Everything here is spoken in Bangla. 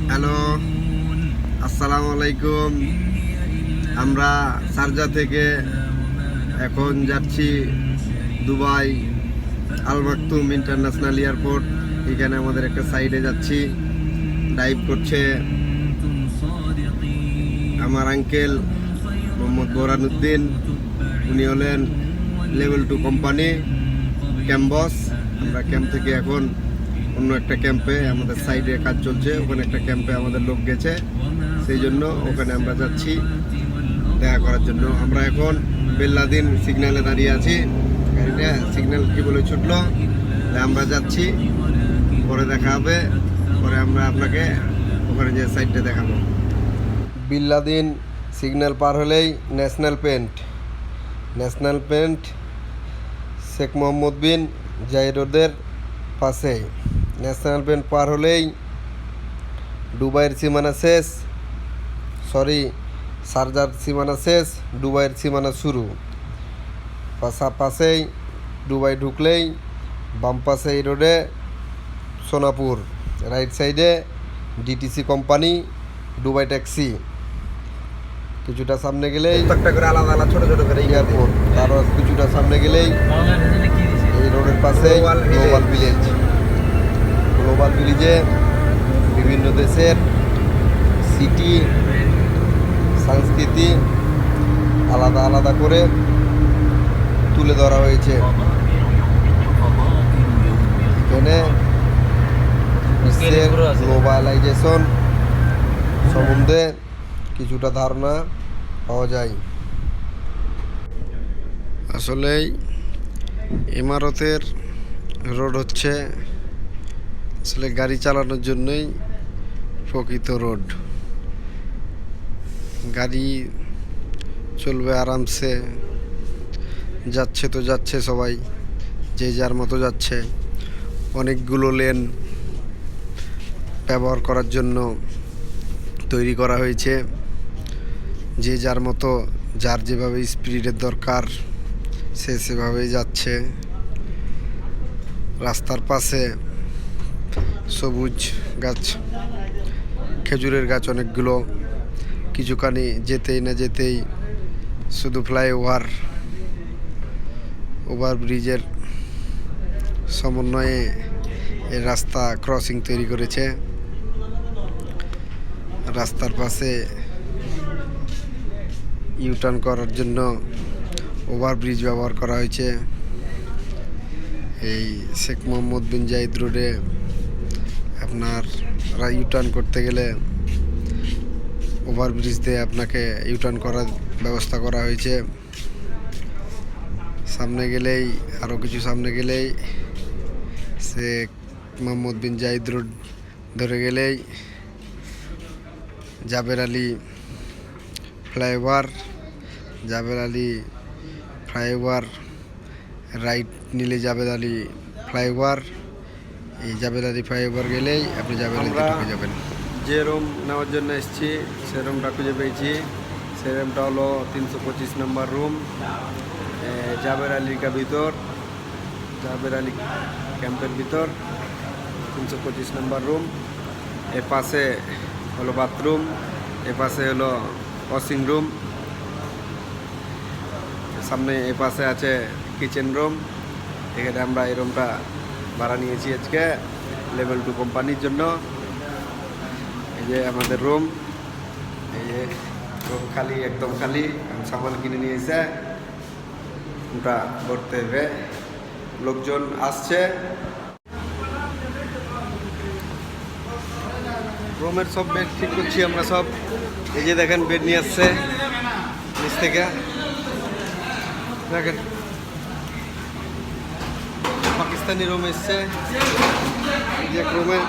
হ্যালো, আসসালামু আলাইকুম। আমরা শারজা থেকে এখন যাচ্ছি দুবাই আল মাকতুম ইন্টারন্যাশনাল এয়ারপোর্ট। এখানে আমাদের একটা সাইডে যাচ্ছি, ডাইভ করছে আমার আঙ্কেল মোহাম্মদ বোরানুদ্দিন। উনি হলেন লেভেল 2 কোম্পানি ক্যাম্প বস। আমরা ক্যাম্প থেকে এখন অন্য একটা ক্যাম্পে, আমাদের সাইডে কাজ চলছে, ওখানে একটা ক্যাম্পে আমাদের লোক গেছে, সেই জন্য ওখানে আমরা যাচ্ছি দেখা করার জন্য। আমরা এখন বেল্লাদিন সিগন্যালে দাঁড়িয়ে আছি, গাড়িটা সিগন্যাল কি বলে ছুটলো, আমরা যাচ্ছি, পরে দেখা হবে, পরে আমরা আপনাকে ওখানে যে সাইডটা দেখাবো। বিল্লাদিন সিগন্যাল পার হলেই ন্যাশনাল পেন্ট শেখ মোহাম্মদ বিন জায়েদ রোডের পাশে। ন্যাশনাল পেন্ট পার হলেই দুবাইয়ের সীমানা শেষ, শারজার সীমানা শেষ, দুবাইয়ের সীমানা শুরু। পাশেই দুবাই ঢুকলেই বাম পাশে এই রোডে সোনাপুর, রাইট সাইডে ডিটিসি কোম্পানি দুবাই ট্যাক্সি। কিছুটা সামনে গেলেই একটা করে আলাদা আলাদা ছোট ছোট করে এয়ারপোর্ট। তারও কিছুটা সামনে গেলেই এই রোডের পাশে গ্লোবাল ভিলেজে বিভিন্ন দেশের সিটি সংস্কৃতি আলাদা আলাদা করে তুলে ধরা হয়েছে। এখানে বিশ্বের গ্লোবালাইজেশন সম্বন্ধে কিছুটা ধারণা পাওয়া যায়। আসলেই ইমারতের রোড হচ্ছে আসলে গাড়ি চালানোর জন্যই প্রকৃত রোড। গাড়ি চলবে আরামসে, যাচ্ছে তো যাচ্ছে, সবাই যে যার মতো যাচ্ছে। অনেকগুলো লেন ব্যবহার করার জন্য তৈরি করা হয়েছে, যে যার মতো, যার যেভাবে স্পিডের দরকার সে সেভাবেই যাচ্ছে। রাস্তার পাশে সবুজ গাছ, খেজুরের গাছ অনেকগুলো। কিছুখানি যেতেই না যেতেই শুধু ওভারব্রিজের সমন্বয়ে এই রাস্তা ক্রসিং তৈরি করেছে। রাস্তার পাশে ইউটার্ন করার জন্য ওভারব্রিজ ব্যবহার করা হয়েছে। এই শেখ মোহাম্মদ বিন জায়েদ রোডে আপনার ইউটার্ন করতে গেলে ওভারব্রিজ দিয়ে আপনাকে ইউটার্ন করার ব্যবস্থা করা হয়েছে। সামনে গেলেই, আরও কিছু সামনে গেলেই শেখ মোহাম্মদ বিন জায়েদ রোড ধরে গেলেই জাবের আলী ফ্লাইওভার, রাইট নিলে জাবের আলী ফ্লাইওভার। এই জাবের আলী ফ্লাইওভার গেলেই আপনি জাবের আলীতে ঢুকে যাবেন। যে রুম নেওয়ার জন্য এসেছি সে রুমটা খুঁজে পেয়েছি। সে রুমটা হলো 325 নম্বর রুম, জাবের আলীর ভিতর, জাবের আলী ক্যাম্পের ভিতর 325 নম্বর রুম। এর পাশে হলো বাথরুম, এর পাশে হলো ওয়াশিং রুম, সামনে এ পাশে আছে কিচেন রুম। এখানে আমরা এই রুমটা ভাড়া নিয়েছি আজকে লেভেল 2 কোম্পানির জন্য। এই যে আমাদের রুম, এই যে রুম খালি, একদম খালি। সামান কিনে নিয়ে এসে রুমটা ভরতে হবে, লোকজন আসছে। রুমের সব বেড ঠিক করছি আমরা সব। এই যে দেখেন বেড নিয়ে আসছে নিচ থেকে, দেখেন পাকিস্তানি রুম এসছে। এই যে রুমে